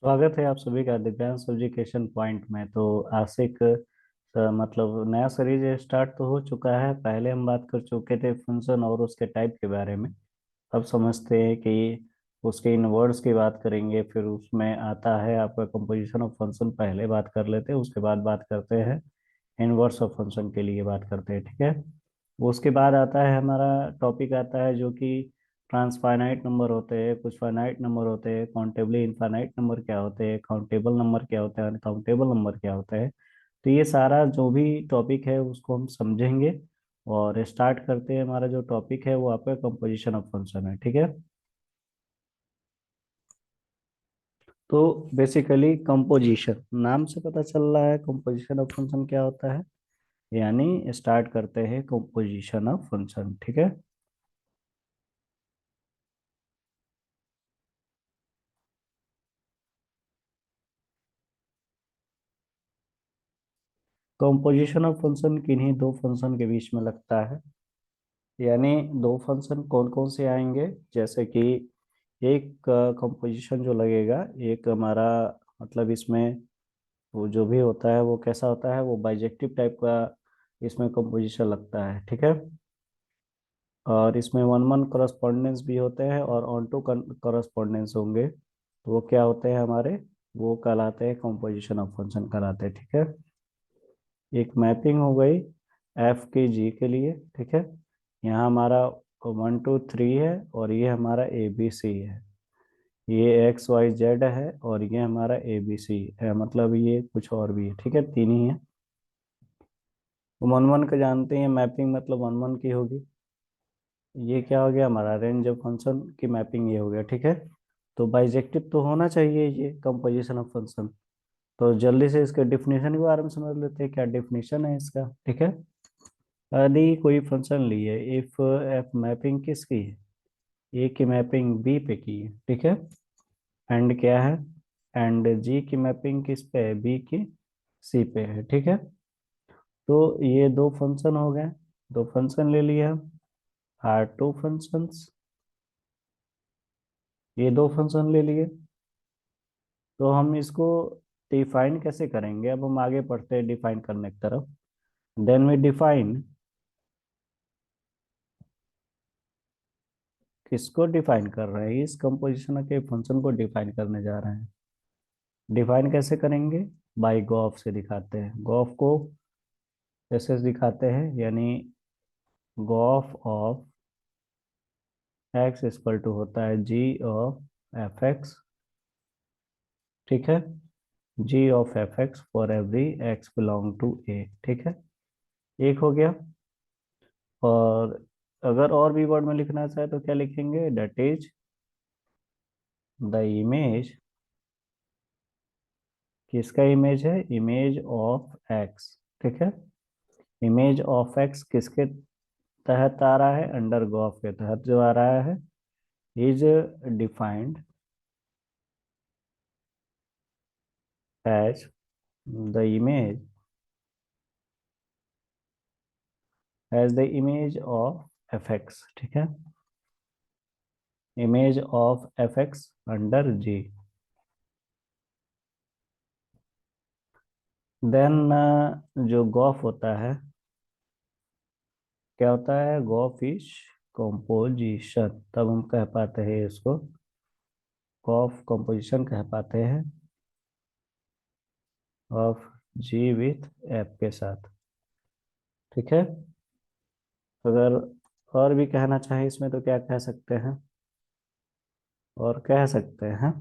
स्वागत है आप सभी का दिव्यांश एजुकेशन पॉइंट में। तो आज से एक मतलब नया सीरीज स्टार्ट तो हो चुका है। पहले हम बात कर चुके थे फंक्शन और उसके टाइप के बारे में। अब समझते हैं कि उसके इन वर्ड्स की बात करेंगे। फिर उसमें आता है आपका कंपोजिशन ऑफ फंक्शन, पहले बात कर लेते हैं, उसके बाद बात करते हैं इनवर्स ऑफ फंक्शन के लिए बात करते हैं, ठीक है। उसके बाद आता है हमारा टॉपिक आता है जो कि ट्रांसफाइनाइट नंबर होते हैं, कुछ फाइनाइट नंबर होते हैं, काउंटेबली इनफाइनाइट नंबर क्या होते हैं, काउंटेबल नंबर क्या होता है, अनकाउंटेबल नंबर क्या होता है। तो ये सारा जो भी टॉपिक है उसको हम समझेंगे। और स्टार्ट करते हैं। हमारा जो टॉपिक है वो आपका कंपोजिशन ऑफ फंक्शन है, ठीक है। तो बेसिकली कंपोजिशन नाम से पता चल रहा है कंपोजिशन ऑफ फंक्शन क्या होता है। यानी स्टार्ट करते हैं कंपोजिशन ऑफ फंक्शन, ठीक है। कंपोजिशन ऑफ फंक्शन किन्हीं दो फंक्शन के बीच में लगता है। यानी दो फंक्शन कौन कौन से आएंगे, जैसे कि एक कंपोजिशन जो लगेगा, एक हमारा मतलब इसमें वो जो भी होता है वो कैसा होता है, वो बाइजेक्टिव टाइप का इसमें कंपोजिशन लगता है, ठीक है। और इसमें वन वन करस्पॉन्डेंस भी होते हैं और ऑन टू करस्पॉन्डेंस होंगे, तो वो क्या होते हैं हमारे, वो कहलाते हैं कंपोजिशन ऑफ फंक्शन कहलाते हैं, ठीक है। एक मैपिंग हो गई एफ के जी के लिए, ठीक है। यहाँ हमारा 1 2 3 है और ये हमारा ए बी सी है। ये एक्स वाई जेड है और ये हमारा ए बी सी है, मतलब ये कुछ और भी है, ठीक है, तीन ही है। वन वन का जानते हैं, मैपिंग मतलब वन वन की होगी। ये क्या हो गया, हमारा रेंज ऑफ फंक्शन की मैपिंग ये हो गया, ठीक है। तो बाइजेक्टिव तो होना चाहिए ये कंपोजिशन ऑफ फंक्शन। तो जल्दी से इसके डिफिनेशन के बारे में समझ लेते हैं, क्या डिफिनेशन है इसका, ठीक है। यदि कोई फंक्शन लिए, इफ एफ मैपिंग किसकी है, ए की मैपिंग बी पे की है, ठीक है। एंड क्या है, एंड जी की मैपिंग किस पे है, बी की सी पे है, ठीक है। तो ये दो फंक्शन हो गए, दो फंक्शन ले लिया, आर टू फंक्शंस, ये दो फंक्शन ले लिए। तो हम इसको डिफाइन कैसे करेंगे, अब हम आगे बढ़ते हैं डिफाइन करने की तरफ। देन वी डिफाइन, किसको डिफाइन कर रहे हैं, इस कंपोजिशन के फंक्शन को डिफाइन करने जा रहे हैं। डिफाइन कैसे करेंगे, बाय गॉफ से दिखाते हैं। गॉफ को ऐसे दिखाते हैं, यानी gof of x equal to होता है जी ऑफ एफ एक्स, ठीक है। G of f x for every x belong to A, ठीक है। एक हो गया। और अगर और भी वर्ड में लिखना चाहे तो क्या लिखेंगे, दैट इज द इमेज, किसका इमेज है, इमेज ऑफ एक्स, ठीक है। इमेज ऑफ एक्स किसके तहत आ रहा है, अंडर गॉफ के तहत जो आ रहा है, is defined as the image, as the image of f x, ठीक है। Image of f x under g. Then जो गॉफ होता है, क्या होता है, गॉफ इज कंपोजिशन, तब हम कह पाते हैं इसको गॉफ कंपोजिशन कह पाते हैं ऑफ जी विथ एफ के साथ, ठीक है। अगर और भी कहना चाहे इसमें तो क्या कह सकते हैं, और कह सकते हैं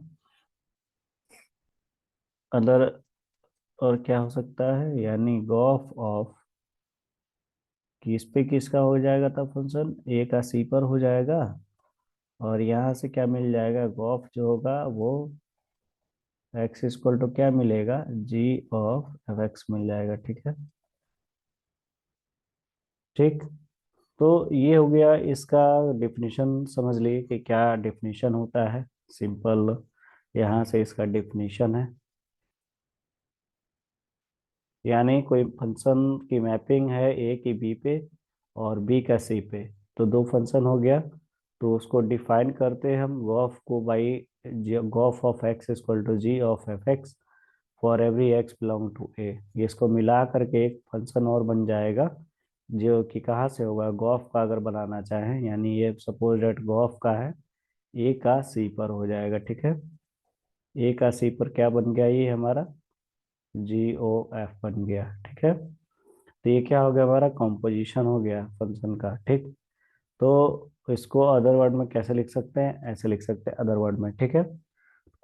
अदर, और क्या हो सकता है, यानी गॉफ ऑफ, किस पे किसका हो जाएगा तब फंक्शन, ए का सी पर हो जाएगा। और यहाँ से क्या मिल जाएगा, गॉफ जो होगा वो एक्स इक्वल टू क्या मिलेगा, जी ऑफ एफ एक्स मिल जाएगा, ठीक है। ठीक। तो ये हो गया इसका डिफिनीशन, समझ लिए कि क्या डिफिनीशन होता है, सिंपल यहाँ से इसका डिफिनीशन है। यानी कोई फंक्शन की मैपिंग है ए की बी पे और बी का सी पे, तो दो फंक्शन हो गया। तो उसको डिफाइन करते हैं हम गॉफ को by gof of x equal to g of f x for every x belong to A. ये इसको मिला करके एक फंक्शन और बन जाएगा, जो कि कहाँ से होगा, गॉफ का अगर बनाना चाहें, यानी ये सपोज डेट गॉफ का है, ए का सी पर हो जाएगा, ठीक है। ए का सी पर क्या बन गया, ये हमारा जी ओ एफ बन गया, ठीक है। तो ये क्या हो गया, हमारा कॉम्पोजिशन हो गया फंक्शन का, ठीक। तो इसको अदर वर्ड में कैसे लिख सकते हैं, ऐसे लिख सकते हैं अदर वर्ड में, ठीक है।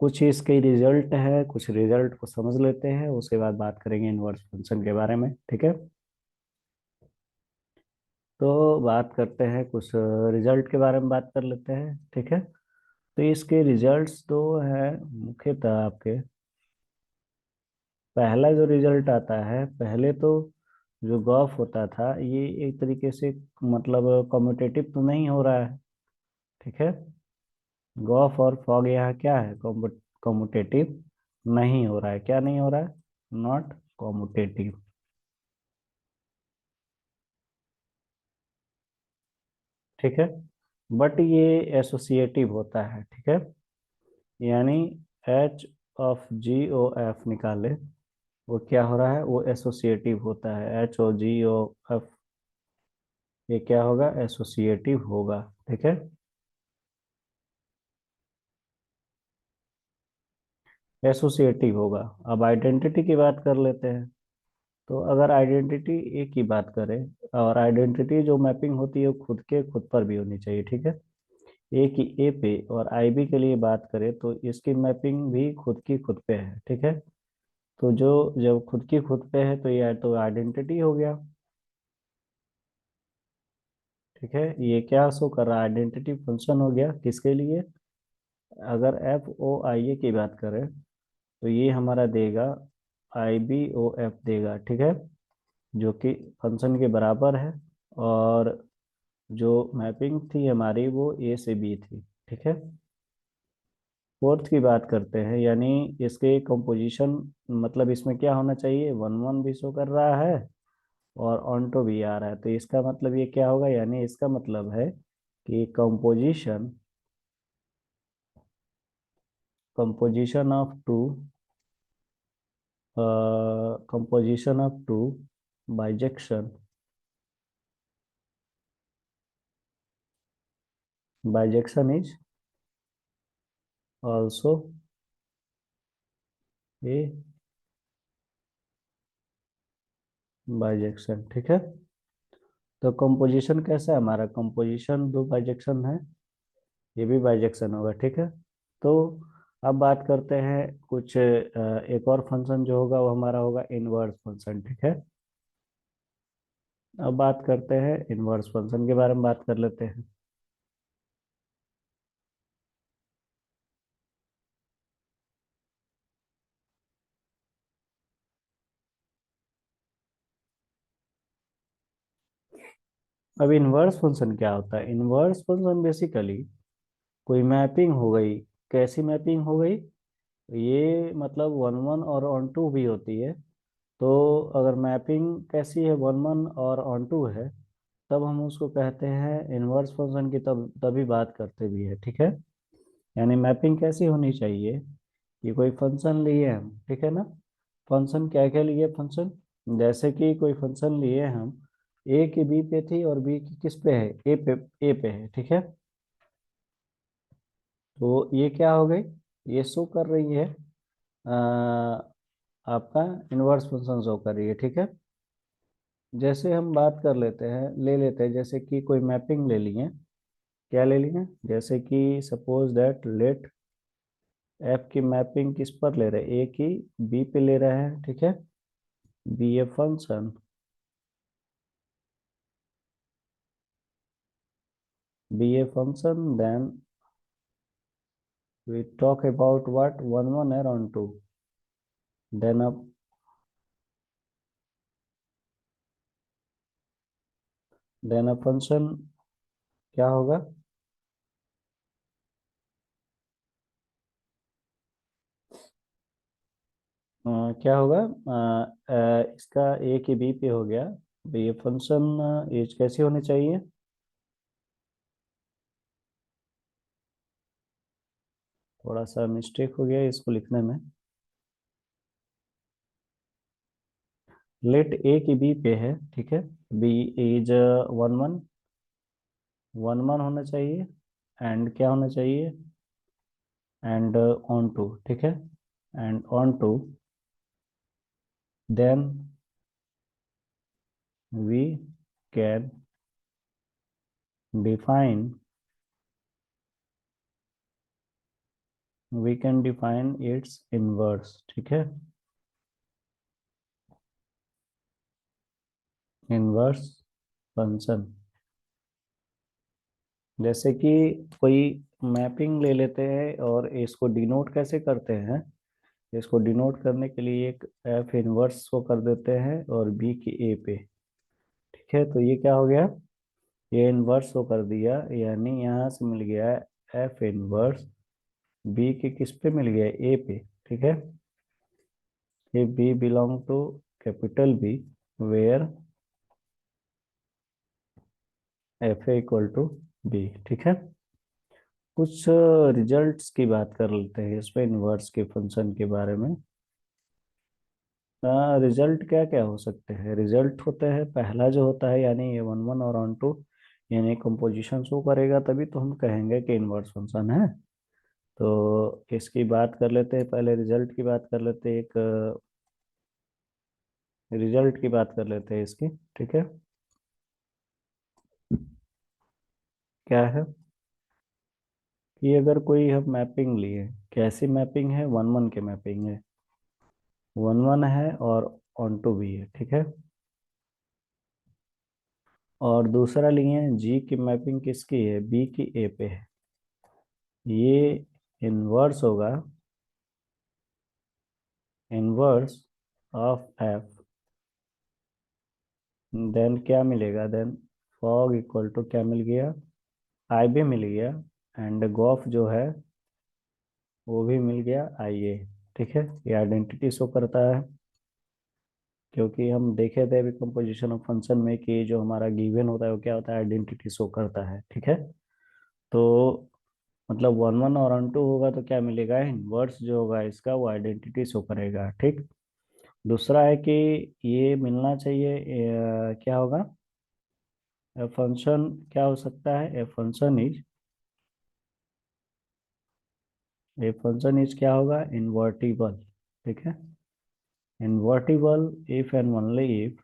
कुछ इसके रिजल्ट है, कुछ रिजल्ट को समझ लेते हैं, उसके बाद बात करेंगे इनवर्स फंक्शन के बारे में, ठीक है। तो बात करते हैं, कुछ रिजल्ट के बारे में बात कर लेते हैं, ठीक है। तो इसके रिजल्ट्स दो हैं मुख्यतः आपके। पहला जो रिजल्ट आता है, पहले तो जो गॉफ होता था ये एक तरीके से मतलब कम्यूटेटिव तो नहीं हो रहा है, ठीक है। गॉफ और फॉग यहाँ क्या है, कम्यूटेटिव नहीं हो रहा है, क्या नहीं हो रहा है, नॉट कम्यूटेटिव, ठीक है। बट ये एसोसिएटिव होता है, ठीक है। यानी h of g o f निकाले, वो क्या हो रहा है, वो एसोसिएटिव होता है, एच ओ जी ओ एफ, ये क्या होगा, एसोसिएटिव होगा, ठीक है। एसोसिएटिव होगा। अब आइडेंटिटी की बात कर लेते हैं। तो अगर आइडेंटिटी ए की बात करें, और आइडेंटिटी जो मैपिंग होती है वो खुद के खुद पर भी होनी चाहिए, ठीक है। ए की ए पे और आई बी के लिए बात करें तो इसकी मैपिंग भी खुद की खुद पे है, ठीक है। तो जो जब खुद की खुद पे है तो ये तो आइडेंटिटी हो गया, ठीक है। ये क्या शो कर रहा है, आइडेंटिटी फंक्शन हो गया किसके लिए, अगर एफ ओ आई ए की बात करें तो ये हमारा देगा आई बी ओ एफ देगा, ठीक है, जो कि फंक्शन के बराबर है। और जो मैपिंग थी हमारी वो ए से बी थी, ठीक है। फोर्थ की बात करते हैं, यानी इसके कंपोजिशन, मतलब इसमें क्या होना चाहिए, वन वन भी शो कर रहा है और ऑन्टो भी आ रहा है, तो इसका मतलब ये क्या होगा, यानी इसका मतलब है कि composition composition of two composition of two bijection bijection is also a bijection, ठीक है। तो कंपोजिशन कैसा है हमारा, कंपोजिशन दो बाइजेक्शन है, ये भी बाइजेक्शन होगा, ठीक है। तो अब बात करते हैं कुछ एक और फंक्शन जो होगा वो हमारा होगा इनवर्स फंक्शन, ठीक है। अब बात करते हैं इनवर्स फंक्शन के बारे में बात कर लेते हैं। अब इनवर्स फंक्शन क्या होता है, इनवर्स फंक्शन बेसिकली कोई मैपिंग हो गई, कैसी मैपिंग हो गई, ये मतलब वन वन और ऑन टू भी होती है। तो अगर मैपिंग कैसी है, वन वन और ऑन टू है, तब हम उसको कहते हैं इनवर्स फंक्शन की, तब तभी बात करते भी है, ठीक है। यानी मैपिंग कैसी होनी चाहिए, कि कोई फंक्शन लिए हम, ठीक है ना। फंक्शन क्या क्या लिए, फंक्शन जैसे कि कोई फंक्शन लिए हम, ए की बी पे थी और बी की किस पे है, ए पे है, ठीक है। तो ये क्या हो गई, ये शो कर रही है आपका इनवर्स फंक्शन शो कर रही है, ठीक है। जैसे हम बात कर लेते हैं, ले लेते हैं जैसे कि कोई मैपिंग ले लिए, क्या ले लिए, जैसे कि सपोज दैट लेट एफ की मैपिंग किस पर ले रहे हैं, ए की बी पे ले रहे हैं, ठीक है। B a function, b a function, then we talk about what, one one and on two, then अब देन अ फंक्शन क्या होगा, क्या होगा, इसका ए की बी पे हो गया, तो ये फंक्शन एज कैसी होनी चाहिए, थोड़ा सा मिस्टेक हो गया इसको लिखने में। लेट ए की बी पे है, ठीक है। B is one one, one one होना चाहिए, एंड क्या होना चाहिए, एंड ऑन टू, ठीक है। And onto, then we can define, we can define its inverse, ठीक है। इनवर्स फंक्शन, जैसे कि कोई मैपिंग ले लेते हैं और इसको डिनोट कैसे करते हैं। इसको डिनोट करने के लिए एक एफ इनवर्स को कर देते हैं और बी की ए पे, ठीक है। तो ये क्या हो गया, ये इनवर्स को कर दिया, यानी यहाँ से मिल गया एफ इनवर्स बी के किस पे मिल गया, ए पे, ठीक है। ये b belong to capital b, where f a equal to b, ठीक है। कुछ रिजल्ट्स की बात कर लेते हैं इसमें इनवर्स के फंक्शन के बारे में। रिजल्ट क्या क्या हो सकते हैं, रिजल्ट होते हैं पहला जो होता है, यानी ये वन वन और ऑन टू, यानी कंपोजिशन शो करेगा, तभी तो हम कहेंगे कि इनवर्स फंक्शन है। तो इसकी बात कर लेते हैं, पहले रिजल्ट की बात कर लेते हैं, एक रिजल्ट की बात कर लेते हैं इसकी, ठीक है। क्या है कि अगर कोई हम मैपिंग लिए, कैसी मैपिंग है, वन वन के मैपिंग है, वन वन है और ऑन टू भी है, ठीक है। और दूसरा लिए जी की मैपिंग किसकी है, बी की ए पे है, ये इनवर्स होगा, इनवर्स ऑफ एफ। देन क्या मिलेगा, देन फॉग इक्वल टू क्या मिल गया, आई भी मिल गया, एंड गॉफ जो है वो भी मिल गया आई ए, ठीक है। ये आइडेंटिटी शो करता है, क्योंकि हम देखे थे अभी कंपोजिशन ऑफ फंक्शन में कि जो हमारा गिवन होता है वो क्या होता है, आइडेंटिटी शो करता है, ठीक है। तो मतलब वन वन और वन टू होगा तो क्या मिलेगा, इनवर्स जो होगा इसका वो आइडेंटिटी शो करेगा, ठीक। दूसरा है कि ये मिलना चाहिए, क्या होगा, ए फंक्शन क्या हो सकता है, a function is, a function is क्या होगा, इनवर्टिबल, ठीक है। Invertible if and only if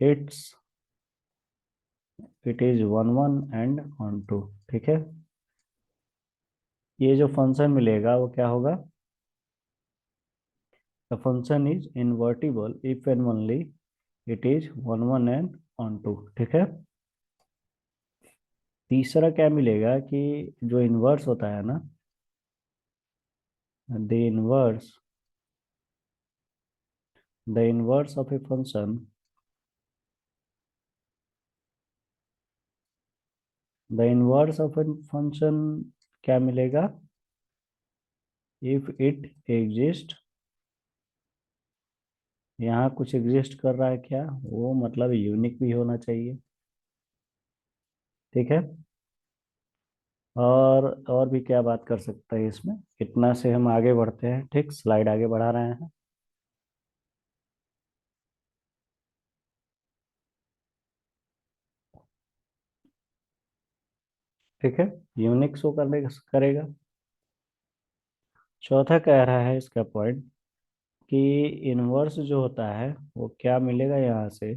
it's, it is one one and onto, ठीक है। ये जो फंक्शन मिलेगा वो क्या होगा, the function is invertible if and only it is one one and onto, ठीक है। तीसरा क्या मिलेगा कि जो इनवर्स होता है ना, the inverse, the inverse of a function, the inverse of a function क्या मिलेगा, इफ इट एग्जिस्ट, यहाँ कुछ एग्जिस्ट कर रहा है क्या, वो मतलब यूनिक भी होना चाहिए, ठीक है। और भी क्या बात कर सकते हैं इसमें, इतना से हम आगे बढ़ते हैं, ठीक, स्लाइड आगे बढ़ा रहे हैं, ठीक है। यूनिक शो करने करेगा। चौथा कह रहा है इसका पॉइंट कि इनवर्स जो होता है वो क्या मिलेगा यहाँ से,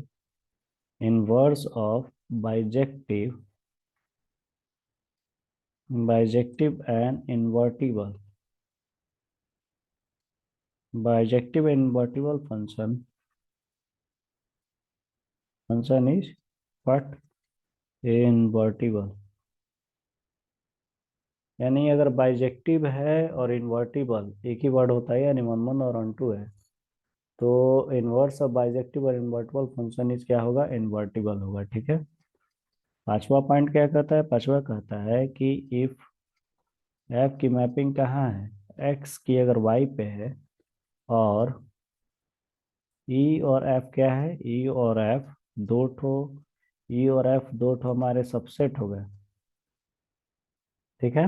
inverse of bijective, bijective and invertible, bijective invertible function, function is what, invertible. यानी अगर बाइजेक्टिव है और इन्वर्टिबल एक ही वर्ड होता है, यानी वन वन और वन टू है, तो इनवर्स ऑफ बाइजेक्टिव और इन्वर्टिबल फंक्शन इज क्या होगा, इन्वर्टिबल होगा, ठीक है। पांचवा पॉइंट क्या कहता है, पांचवा कहता है कि इफ एफ की मैपिंग कहाँ है, एक्स की अगर वाई पे है, और ई और एफ क्या है, ई और एफ दो ठो, ई और एफ दो ठो हमारे सबसेट हो गए, ठीक है।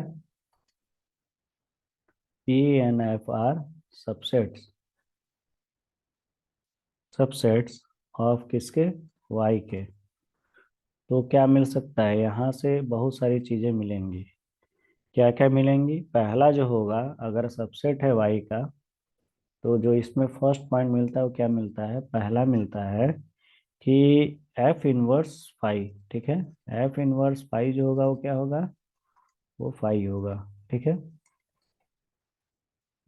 P n f r subsets, subsets of किसके, वाई के। तो क्या मिल सकता है यहाँ से, बहुत सारी चीजें मिलेंगी। क्या क्या मिलेंगी, पहला जो होगा, अगर सबसेट है वाई का, तो जो इसमें फर्स्ट पॉइंट मिलता है वो क्या मिलता है, पहला मिलता है कि एफ इनवर्स फाइव, ठीक है। एफ इनवर्स फाइव जो होगा वो क्या होगा, वो फाइव होगा, ठीक है।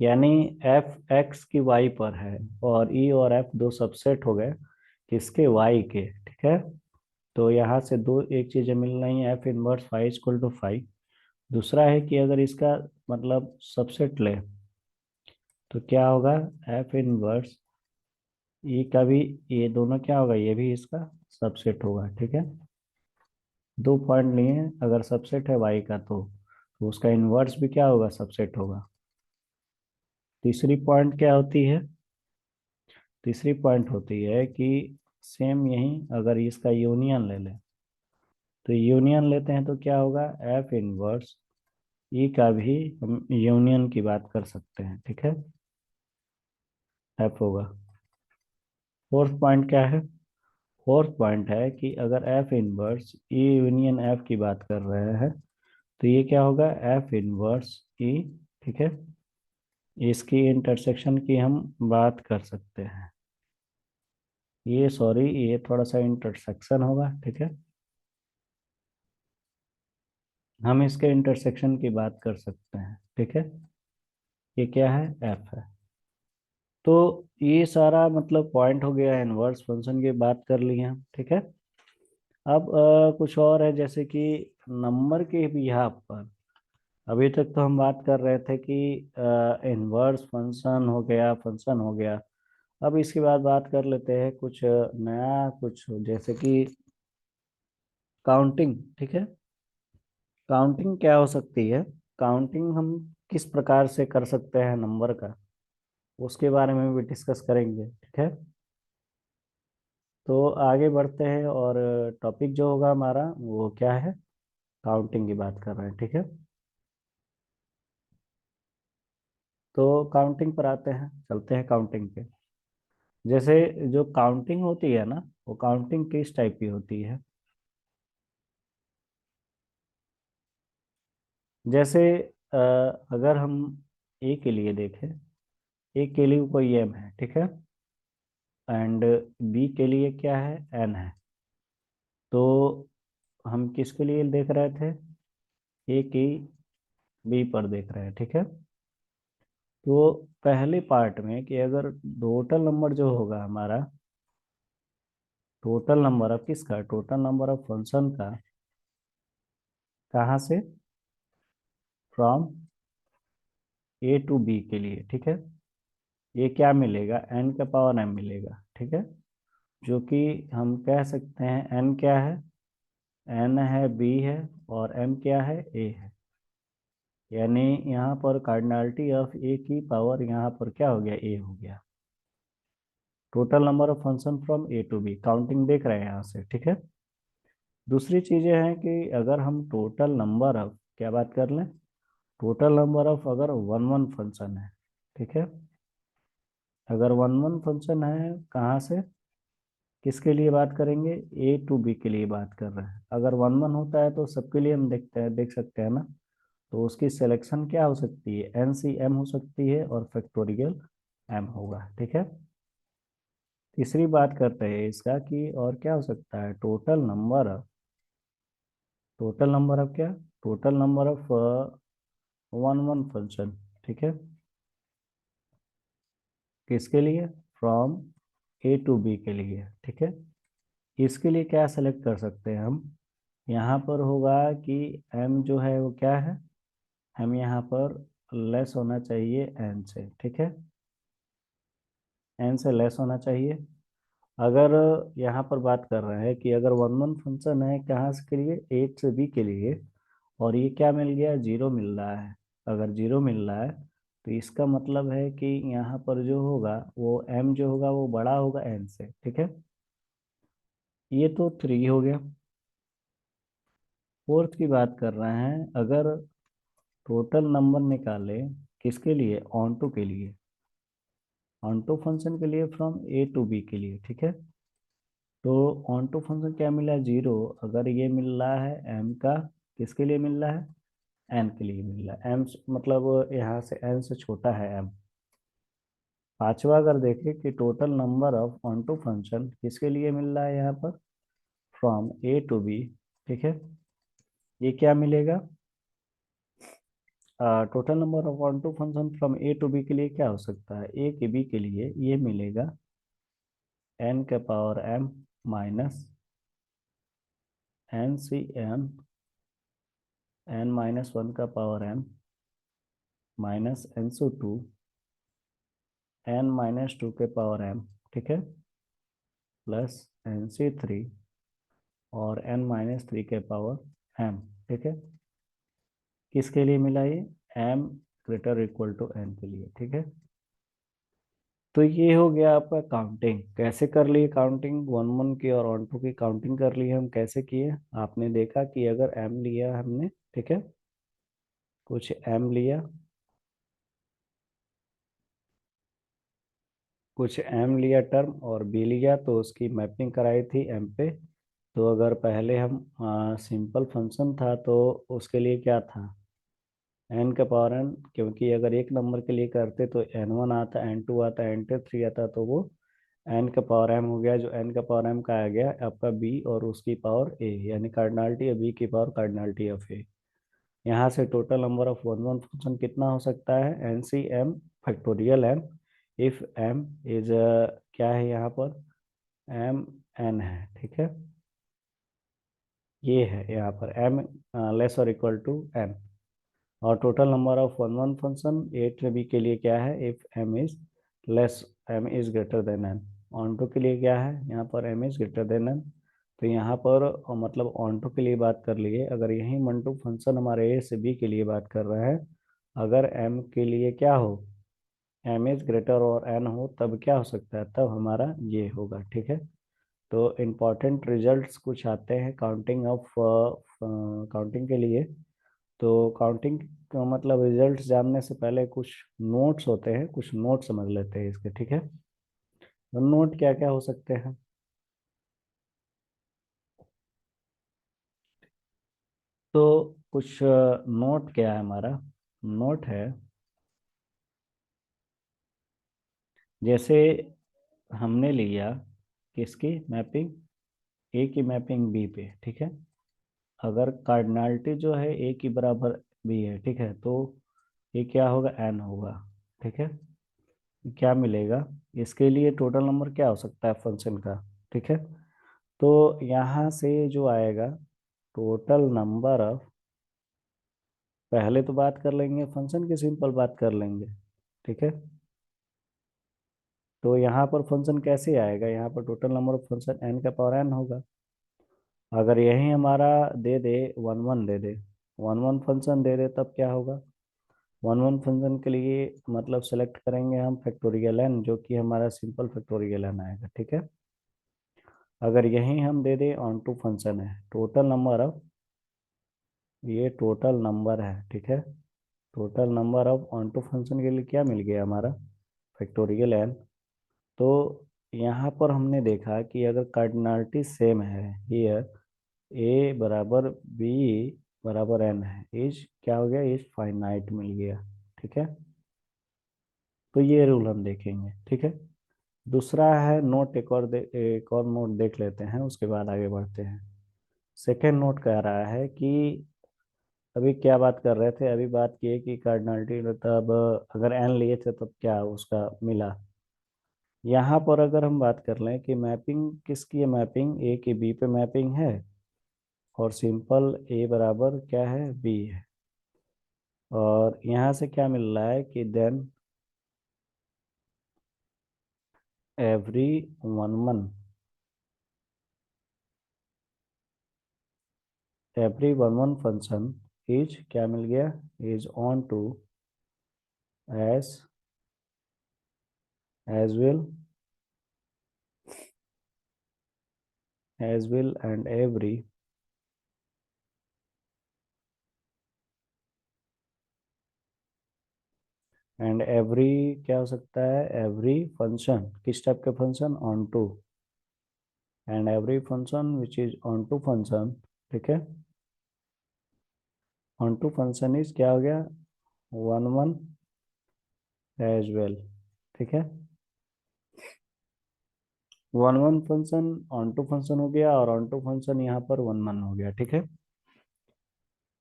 यानी एफ एक्स की वाई पर है, और ई और एफ दो सबसेट हो गए किसके, वाई के, ठीक है। तो यहाँ से दो एक चीजें मिल रही हैं, f inverse five equal to five. दूसरा है कि अगर इसका मतलब सबसेट ले तो क्या होगा, एफ इनवर्स ई का भी, ये दोनों क्या होगा, ये भी इसका सबसेट होगा, ठीक है। दो पॉइंट लिए हैं, अगर सबसेट है वाई का तो उसका इन्वर्स भी क्या होगा, सबसेट होगा। तीसरी पॉइंट क्या होती है, तीसरी पॉइंट होती है कि सेम यही अगर इसका यूनियन ले लें, तो यूनियन लेते हैं तो क्या होगा, एफ इनवर्स ई का भी हम यूनियन की बात कर सकते हैं, ठीक है। एफ होगा। फोर्थ पॉइंट क्या है, फोर्थ पॉइंट है कि अगर F inverse E union F की बात कर रहे हैं, तो ये क्या होगा, एफ इनवर्स ई, ठीक है। इसकी इंटरसेक्शन की हम बात कर सकते हैं, ये सॉरी ये थोड़ा सा इंटरसेक्शन होगा, ठीक है। हम इसके इंटरसेक्शन की बात कर सकते हैं, ठीक है। ये क्या है, एफ है। तो ये सारा मतलब पॉइंट हो गया, इनवर्स फंक्शन की बात कर ली हम, ठीक है। अब कुछ और है, जैसे कि नंबर के बिहाफ पर। अभी तक तो हम बात कर रहे थे कि इनवर्स फंक्शन हो गया, फंक्शन हो गया। अब इसके बाद बात कर लेते हैं कुछ नया, कुछ जैसे कि काउंटिंग, ठीक है। काउंटिंग क्या हो सकती है, काउंटिंग हम किस प्रकार से कर सकते हैं नंबर का, उसके बारे में भी डिस्कस करेंगे, ठीक है। तो आगे बढ़ते हैं, और टॉपिक जो होगा हमारा वो क्या है, काउंटिंग की बात कर रहे हैं, ठीक है। तो काउंटिंग पर आते हैं, चलते हैं काउंटिंग पे। जैसे जो काउंटिंग होती है ना, वो काउंटिंग किस टाइप की होती है, जैसे अ, अगर हम ए के लिए देखें, ए के लिए कोई एम है, ठीक है। एंड बी के लिए क्या है, एन है। तो हम किसके लिए देख रहे थे, ए की बी पर देख रहे हैं, ठीक है। तो पहले पार्ट में कि अगर टोटल नंबर जो होगा हमारा, टोटल नंबर ऑफ किसका, टोटल नंबर ऑफ फंक्शन का, कहाँ से, फ्रॉम ए टू बी के लिए, ठीक है। ये क्या मिलेगा, एन का पावर एम मिलेगा, ठीक है। जो कि हम कह सकते हैं एन क्या है, एन है, बी है, और एम क्या है, ए है। यानी यहाँ पर कार्डिनलिटी ऑफ ए की पावर यहाँ पर क्या हो गया, ए हो गया। Total number of function from a to b, counting देख रहे हैं यहाँ से, ठीक है। दूसरी चीजें हैं कि अगर हम टोटल नंबर ऑफ क्या बात कर लें, टोटल नंबर ऑफ अगर वन वन फंक्शन है, ठीक है। अगर वन वन फंक्शन है, कहाँ से, किसके लिए बात करेंगे, ए टू बी के लिए बात कर रहे हैं। अगर वन वन होता है तो सबके लिए हम देखते हैं, देख सकते हैं ना। तो उसकी सिलेक्शन क्या हो सकती है, एन सी एम हो सकती है, और फैक्टोरियल एम होगा, ठीक है। तीसरी बात करते हैं इसका कि और क्या हो सकता है, टोटल नंबर ऑफ क्या, total number of one one function, ठीक है। किसके लिए, फ्रॉम ए टू बी के लिए, ठीक है। इसके लिए क्या सेलेक्ट कर सकते हैं हम, यहाँ पर होगा कि एम जो है वो क्या है, हम यहाँ पर लेस होना चाहिए एन से, ठीक है। एन से लेस होना चाहिए। अगर यहाँ पर बात कर रहे हैं कि अगर वन वन फंक्शन है कहाँ से के लिए, ए से बी के लिए, और ये क्या मिल गया, जीरो मिल रहा है। अगर जीरो मिल रहा है तो इसका मतलब है कि यहाँ पर जो होगा वो एम जो होगा वो बड़ा होगा एन से, ठीक है। ये तो थ्री हो गया। फोर्थ की बात कर रहे हैं, अगर टोटल नंबर निकाले किसके लिए, ऑन टू के लिए, ऑन टू फंक्शन के लिए फ्रॉम ए टू बी के लिए, ठीक है। तो ऑन टू फंक्शन क्या मिला, जीरो। अगर ये मिल रहा है एम का, किसके लिए मिल रहा है, एन के लिए मिल रहा है। एम मतलब यहाँ से एन से छोटा है एम। पांचवा अगर देखें कि total number of onto function किसके लिए मिल रहा है यहाँ पर, फ्रॉम ए टू बी, ठीक है। ये क्या मिलेगा, total number of onto function from a to b के लिए क्या हो सकता है, ए के बी के लिए ये मिलेगा एन के power m minus n c n minus one का power m minus n so two n minus two के पावर एम, ठीक है, प्लस एन सी थ्री और एन माइनस थ्री के पावर एम, ठीक है। किसके लिए मिला ये, m greater equal to n के लिए, ठीक है। तो ये हो गया आपका काउंटिंग। कैसे कर लिए काउंटिंग, वन वन की और ऑन टू की काउंटिंग कर ली हम। कैसे किए, आपने देखा कि अगर एम लिया हमने, ठीक है, कुछ एम लिया, कुछ एम लिया टर्म और बी लिया, तो उसकी मैपिंग कराई थी एम पे। तो अगर पहले हम सिंपल फंक्शन था तो उसके लिए क्या था, एन का पावर एन, क्योंकि अगर एक नंबर के लिए करते तो एन वन आता, एन टू आता, एन टू थ्री आता, तो वो एन का पावर एम हो गया। जो एन का पावर एम का आ गया आपका बी और उसकी पावर ए, यानी कार्डिनलिटी बी की पावर कार्डिनलिटी ऑफ ए। यहाँ से total number of one one function कितना हो सकता है, n c m factorial n, if m is क्या है यहाँ पर, एम एन है, ठीक है। ये है यहाँ पर एम लेस और इक्वल टू एन। और total number of one one function a b के लिए क्या है, if m is less, m is greater than n. Onto के लिए क्या है यहाँ पर, m is greater than n. तो यहाँ पर मतलब ऑन टू के लिए बात कर लिए। अगर यही वन टू फंक्शन हमारे ए से बी के लिए बात कर रहा है, अगर एम के लिए क्या हो, एम इज ग्रेटर और एन हो, तब क्या हो सकता है, तब हमारा ये होगा, ठीक है। तो इम्पॉर्टेंट रिजल्ट्स कुछ आते हैं काउंटिंग ऑफ, काउंटिंग के लिए। तो काउंटिंग का मतलब रिजल्ट जानने से पहले कुछ नोट्स होते हैं, कुछ नोट समझ लेते हैं इसके, ठीक है। तो नोट क्या क्या हो सकते हैं, तो कुछ नोट क्या है हमारा, नोट है जैसे हमने लिया किसकी मैपिंग, ए की मैपिंग बी पे, ठीक है। अगर कार्डिनलिटी जो है ए की बराबर बी है, ठीक है, तो ये क्या होगा, एन होगा, ठीक है। क्या मिलेगा, इसके लिए टोटल नंबर क्या हो सकता है फंक्शन का, ठीक है। तो यहाँ से जो आएगा टोटल नंबर ऑफ, पहले तो बात कर लेंगे फंक्शन की, सिंपल बात कर लेंगे, ठीक है। तो यहाँ पर फंक्शन कैसे आएगा, यहाँ पर total number of function n का पावर एन होगा। अगर यही हमारा दे दे, वन वन दे दे, वन वन फंक्शन दे दे, तब क्या होगा, वन वन फंक्शन के लिए मतलब सेलेक्ट करेंगे हम फैक्टोरियल एन, जो कि हमारा सिंपल फैक्टोरियल एन आएगा, ठीक है। अगर यही हम दे दे ऑन टू फंक्शन है, टोटल नंबर ऑफ, ये टोटल नंबर है, ठीक है। Total number of onto function के लिए क्या मिल गया हमारा, फैक्टोरियल एन। तो यहाँ पर हमने देखा कि अगर कार्डिनलिटी सेम है हियर, ए बराबर बी बराबर एन है, इज क्या हो गया, इज फाइनाइट मिल गया, ठीक है। तो ये रूल हम देखेंगे, ठीक है। दूसरा है नोट, एक और नोट देख लेते हैं, उसके बाद आगे बढ़ते हैं। सेकेंड नोट कह रहा है कि अभी क्या बात कर रहे थे, अभी बात की है कि कार्डिनलिटी मतलब अगर एन लिए थे तब क्या उसका मिला। यहाँ पर अगर हम बात कर लें कि मैपिंग किसकी है, मैपिंग ए की बी पे मैपिंग है, और सिंपल ए बराबर क्या है, बी है। और यहाँ से क्या मिल रहा है कि then every one one, every one one function is क्या मिल गया, is onto as as will and every and every क्या हो सकता है, एवरी फंक्शन, किस टाइप के function, onto, and every function which is onto function, ठीक है, ऑन टू फंक्शन इज क्या हो गया, वन वन एज वेल, ठीक है, one one function onto function हो गया, और ऑन टू फंक्शन यहाँ पर वन वन हो गया, ठीक है।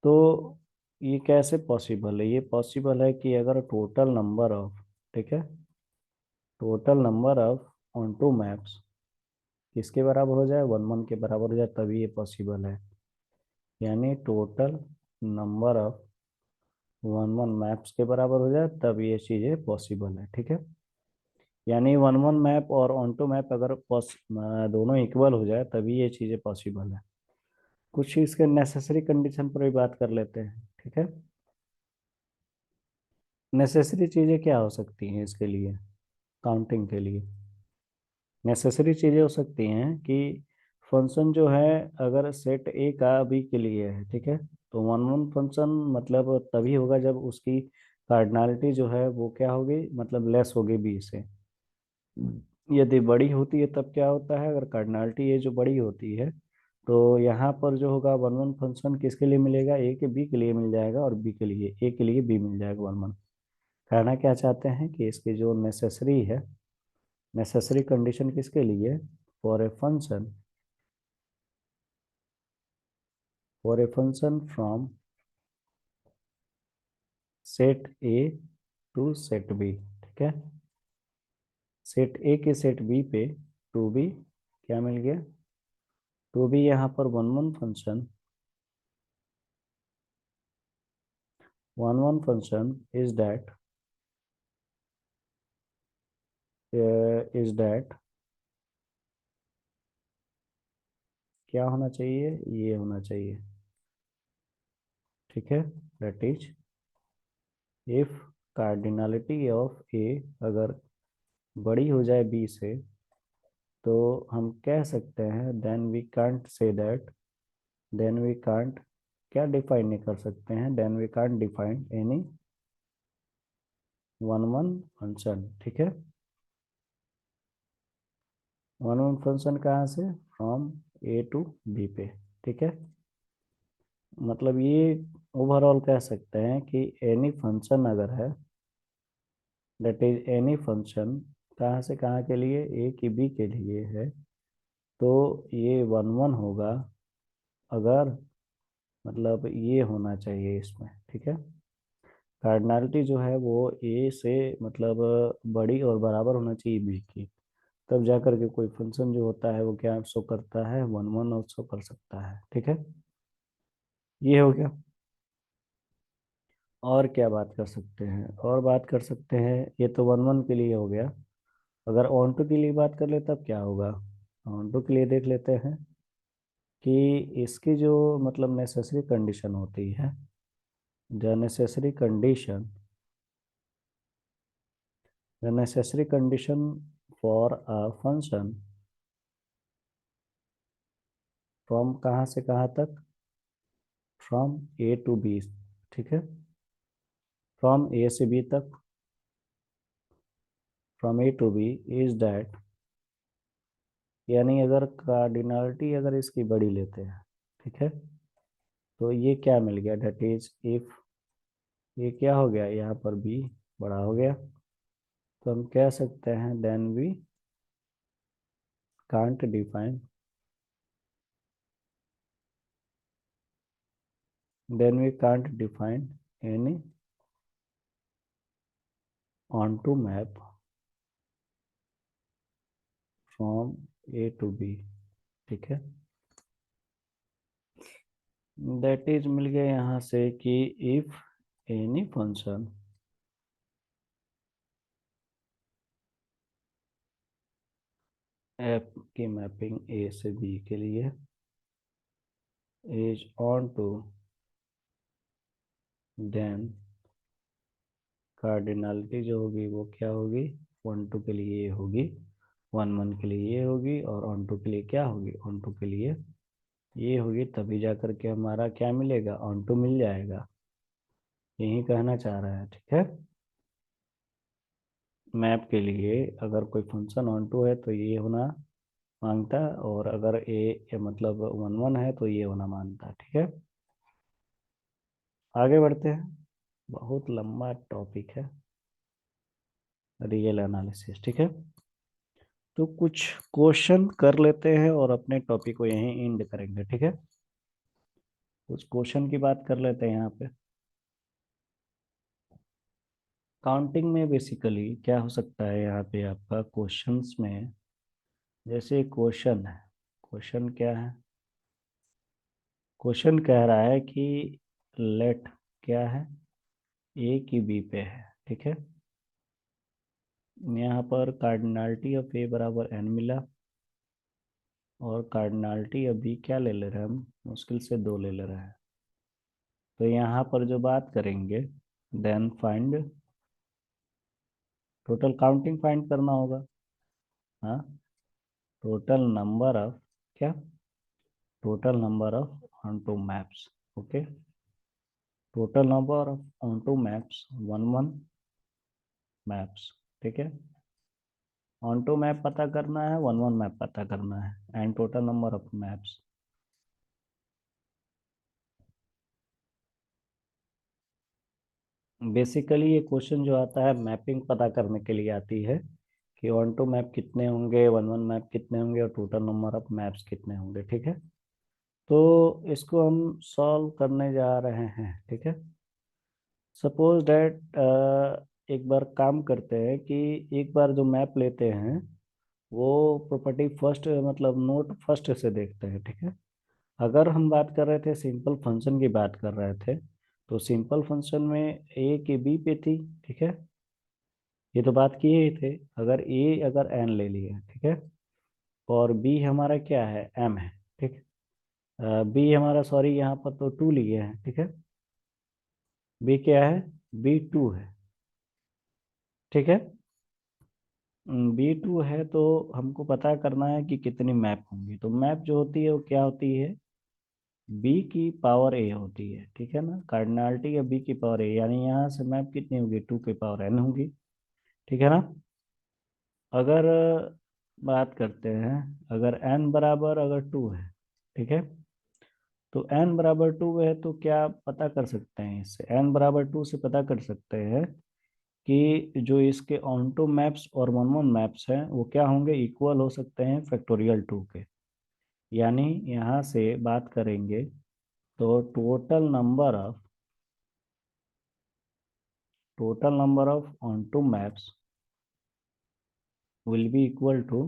तो ये कैसे पॉसिबल है, ये पॉसिबल है कि अगर टोटल नंबर ऑफ, ठीक है, total number of onto maps किसके बराबर हो जाए, वन वन के बराबर हो जाए, तभी ये पॉसिबल है। यानी total number of one one maps के बराबर हो जाए तब ये चीज़ें पॉसिबल है, ठीक है। यानी वन वन मैप और ऑन टू मैप अगर दोनों इक्वल हो जाए तभी ये चीज़ें पॉसिबल है। कुछ इसके नेसेसरी कंडीशन पर भी बात कर लेते हैं, ठीक है। नेसेसरी चीज़ें क्या हो सकती हैं इसके लिए, काउंटिंग के लिए नेसेसरी चीज़ें हो सकती हैं कि फंक्शन जो है अगर सेट ए का बी के लिए है, ठीक है, तो वन वन फंक्शन मतलब तभी होगा जब उसकी कार्डिनलिटी जो है वो क्या होगी, मतलब लेस होगी बी से। यदि बड़ी होती है तब क्या होता है, अगर कार्डिनलिटी ये जो बड़ी होती है तो यहाँ पर जो होगा वन वन फंक्शन किसके लिए मिलेगा, ए के बी के लिए मिल जाएगा, और बी के लिए ए के लिए बी मिल जाएगा वन वन। कहना क्या चाहते हैं कि इसकी जो नेसेसरी है, नेसेसरी कंडीशन किसके लिए, for a function, for a function from set A to set B, ठीक है, सेट ए के सेट बी पे टू बी क्या मिल गया, टू बी यहाँ पर one one function, one one function is that क्या होना चाहिए, ये होना चाहिए, ठीक है, that is if cardinality of A अगर बड़ी हो जाए बी से तो हम कह सकते हैं then we can't say that, then we can't क्या डिफाइन नहीं कर सकते हैं, then we can't define any one one function, ठीक है। वन वन फंक्शन कहाँ से, फ्रॉम ए टू बी पे, ठीक है। मतलब ये ओवरऑल कह सकते हैं कि एनी फंक्शन अगर है, दैट इज एनी फंक्शन कहाँ से कहाँ के लिए, ए की बी के लिए है, तो ये वन वन होगा अगर, मतलब ये होना चाहिए इसमें, ठीक है, कार्डिनलिटी जो है वो ए से मतलब बड़ी और बराबर होना चाहिए बी की, तब जा करके कोई फंक्शन जो होता है वो क्या शो करता है, वन वन और शो कर सकता है, ठीक है। ये हो गया। और क्या बात कर सकते हैं, और बात कर सकते हैं, ये तो वन वन के लिए हो गया, अगर ऑन टू के लिए बात कर ले तब क्या होगा। ऑन टू के लिए देख लेते हैं कि इसकी जो मतलब नेसेसरी कंडीशन होती है, the necessary condition, the necessary condition for a function from कहाँ से कहाँ तक, फ्रॉम ए टू बी, ठीक है, फ्रॉम ए से बी तक, from a to b is that, यानी अगर कार्डिनलिटी अगर इसकी बड़ी लेते हैं, ठीक है, तो ये क्या मिल गया, दैट इज इफ ये क्या हो गया, यहाँ पर बी बड़ा हो गया, तो हम कह सकते हैं then we can't define, then we can't define any onto map from a to b, ठीक है। दैट इज मिल गया यहाँ से कि इफ एनी फंक्शन एफ की मैपिंग ए से बी के लिए is onto, then cardinality जो होगी वो क्या होगी, वन टू के लिए ये होगी, वन वन के लिए ये होगी, और ऑन टू के लिए क्या होगी, ऑन टू के लिए ये होगी, तभी जा करके हमारा क्या मिलेगा, ऑन टू मिल जाएगा, यही कहना चाह रहा है, ठीक है। मैप के लिए अगर कोई फंक्शन ऑन टू है तो ये होना मांगता है, और अगर ए मतलब वन वन है तो ये होना मांगता है। ठीक है, आगे बढ़ते हैं। बहुत लंबा टॉपिक है रियल एनालिसिस। ठीक है, तो कुछ क्वेश्चन कर लेते हैं और अपने टॉपिक को यहीं एंड करेंगे। ठीक है, कुछ क्वेश्चन की बात कर लेते हैं यहाँ पे। काउंटिंग में बेसिकली क्या हो सकता है यहाँ पे आपका क्वेश्चंस में, जैसे क्वेश्चन है। क्वेश्चन क्या है? क्वेश्चन कह रहा है कि लेट क्या है, ए की बी पे है। ठीक है, यहाँ पर कार्डिनलिटी ऑफ ए बराबर एन मिला, और कार्डिनलिटी अभी क्या ले ले रहे हैं हम, मुश्किल से दो ले ले रहे हैं। तो यहाँ पर जो बात करेंगे, then find total counting find करना होगा। हाँ, टोटल नंबर ऑफ क्या, total number of onto maps. Okay, total number of onto maps one one maps. ठीक है, ऑन टू मैप पता करना है, वन वन मैप पता करना है, and total number of maps. Basically ये क्वेश्चन जो आता है मैपिंग पता करने के लिए आती है, कि ऑन टू मैप कितने होंगे, वन वन मैप कितने होंगे, और टोटल नंबर ऑफ मैप्स कितने होंगे। ठीक है, तो इसको हम सॉल्व करने जा रहे हैं। ठीक है, सपोज डैट एक बार काम करते हैं कि एक बार जो मैप लेते हैं वो प्रॉपर्टी फर्स्ट मतलब नोट फर्स्ट से देखते हैं। ठीक है, अगर हम बात कर रहे थे सिंपल फंक्शन की बात कर रहे थे, तो सिंपल फंक्शन में ए की बी पे थी। ठीक है, ये तो बात किए ही थे। अगर ए अगर एन ले लिया, ठीक है, और बी हमारा क्या है, एम है। ठीक, बी हमारा सॉरी यहाँ पर तो टू लिए हैं। ठीक है, बी क्या है, बी टू है। ठीक है, बी टू है, तो हमको पता करना है कि कितनी मैप होंगी। तो मैप जो होती है वो क्या होती है, बी की पावर ए होती है। ठीक है ना, कार्डिनलिटी या बी की पावर ए, यानी यहाँ से मैप कितनी होगी, टू की पावर एन होगी। ठीक है ना, अगर बात करते हैं, अगर एन बराबर अगर टू है, ठीक है, तो एन बराबर टू है तो क्या पता कर सकते हैं, इससे एन बराबर टू से पता कर सकते हैं कि जो इसके ऑनटू मैप्स और वन वन मैप्स हैं वो क्या होंगे, इक्वल हो सकते हैं फैक्टोरियल टू के। यानी यहाँ से बात करेंगे तो total number of onto maps will be equal to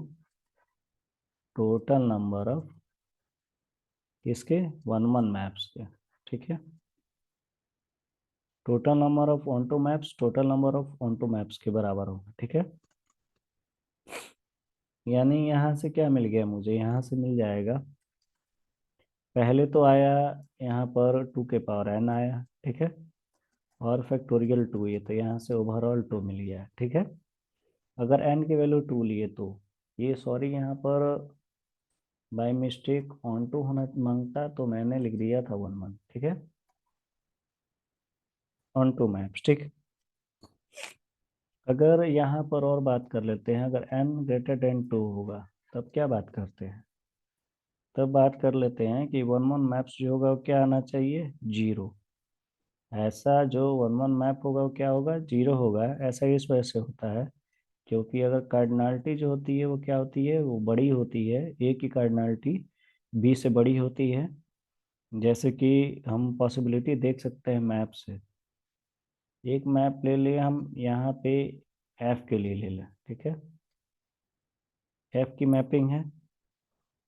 total number of इसके वन वन मैप्स के। ठीक है, total number of onto maps total number of onto maps के बराबर होगा। ठीक है, यानी यहाँ से क्या मिल गया मुझे, यहाँ से मिल जाएगा, पहले तो आया यहाँ पर टू के पावर एन आया। ठीक है, और फैक्टोरियल टू, ये तो यहाँ से ओवरऑल टू मिल गया। ठीक है, अगर एन की वैल्यू टू लिए तो ये सॉरी यहाँ पर बाय मिस्टेक ऑन टू होना मांगता, तो मैंने लिख दिया था वन वन। ठीक है, ऑन टू मैप्स। ठीक, अगर यहाँ पर और बात कर लेते हैं, अगर n ग्रेटर देन टू होगा तब क्या बात करते हैं, तब बात कर लेते हैं कि वन वन मैप्स जो होगा वो क्या आना चाहिए, जीरो। ऐसा जो वन वन मैप होगा वो क्या होगा, जीरो होगा। ऐसा इस वजह से होता है क्योंकि अगर कार्डिनलिटी जो होती है वो क्या होती है, वो बड़ी होती है, ए की कार्डिनलिटी बी से बड़ी होती है। जैसे कि हम पॉसिबिलिटी देख सकते हैं मैप से, एक मैप ले लिए हम यहाँ पे, एफ के लिए ले लें। ठीक है, एफ की मैपिंग है,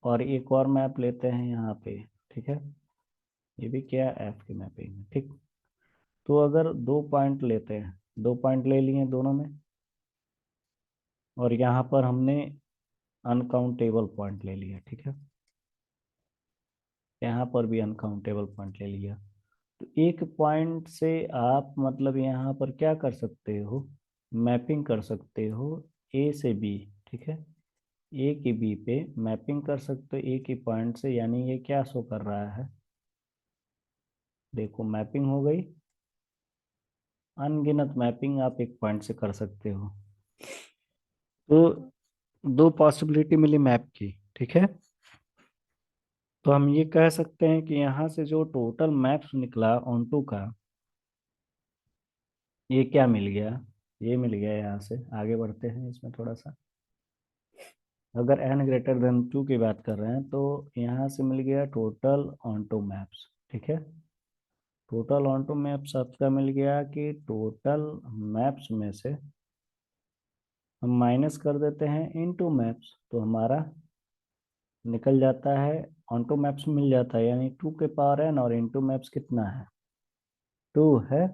और एक और मैप लेते हैं यहाँ पे। ठीक है, ये भी क्या, एफ की मैपिंग है। ठीक, तो अगर दो पॉइंट लेते हैं, दो पॉइंट ले लिए दोनों में, और यहाँ पर हमने अनकाउंटेबल पॉइंट ले लिया। ठीक है, यहाँ पर भी अनकाउंटेबल पॉइंट ले लिया। तो एक पॉइंट से आप मतलब यहाँ पर क्या कर सकते हो, मैपिंग कर सकते हो ए से बी। ठीक है, ए की बी पे मैपिंग कर सकते हो ए की पॉइंट से, यानी ये क्या शो कर रहा है, देखो मैपिंग हो गई। अनगिनत मैपिंग आप एक पॉइंट से कर सकते हो। तो दो पॉसिबिलिटी मिली मैप की, ठीक है। तो हम ये कह सकते हैं कि यहाँ से जो टोटल मैप्स निकला ऑन टू का, ये क्या मिल गया, ये मिल गया। यहाँ से आगे बढ़ते हैं इसमें थोड़ा सा। अगर n ग्रेटर देन 2 की बात कर रहे हैं तो यहाँ से मिल गया टोटल ऑन टू मैप्स, ठीक है। टोटल ऑन टू मैप्स आपका मिल गया कि टोटल मैप्स में से हम माइनस कर देते हैं इनटू मैप्स, तो हमारा निकल जाता है ऑन टू मैप्स मिल जाता है, यानी 2 के पावर n, और इनटू मैप्स कितना है, 2 है,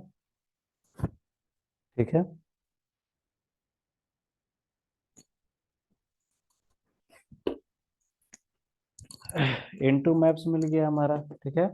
ठीक है। इनटू मैप्स मिल गया हमारा, ठीक है।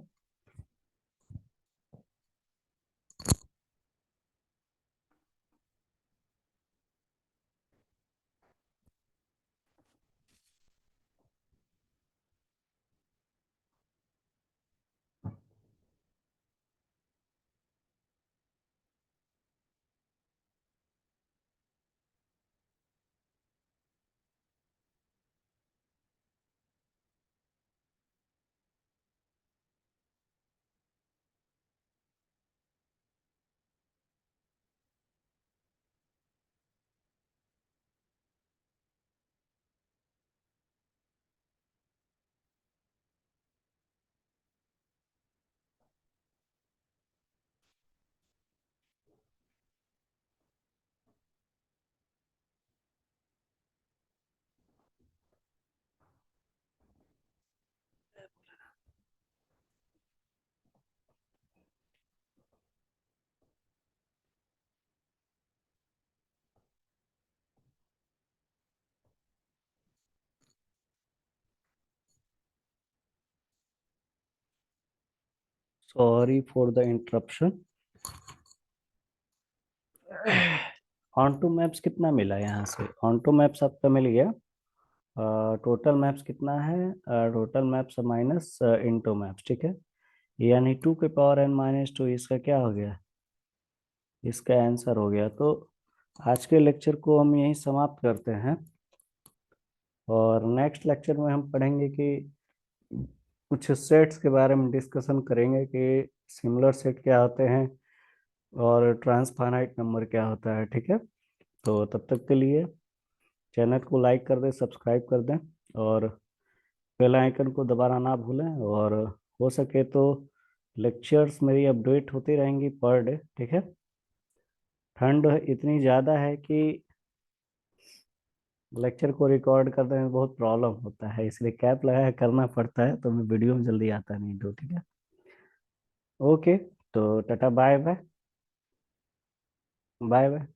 Sorry for the interruption. Onto maps कितना मिला यहाँ से, ऑन टू मैप्स आपका मिल गया, टोटल मैप्स कितना है, total maps minus into maps, ठीक है। यानी 2 के पावर n-2, इसका क्या हो गया, इसका आंसर हो गया। तो आज के लेक्चर को हम यहीं समाप्त करते हैं, और नेक्स्ट लेक्चर में हम पढ़ेंगे कि कुछ सेट्स के बारे में डिस्कशन करेंगे कि सिमिलर सेट क्या होते हैं और ट्रांसफाइनाइट नंबर क्या होता है, ठीक है। तो तब तक के लिए चैनल को लाइक कर दें, सब्सक्राइब कर दें, और बेल आइकन को दबाना ना भूलें। और हो सके तो लेक्चर्स मेरी अपडेट होती रहेंगी पर डे, ठीक है। ठंड इतनी ज़्यादा है कि लेक्चर को रिकॉर्ड करने में बहुत प्रॉब्लम होता है, इसलिए कैप लगाया करना पड़ता है, तो मैं वीडियो में जल्दी आता नहीं तो, ठीक है। ओके, तो tata, bye bye. Bye bye.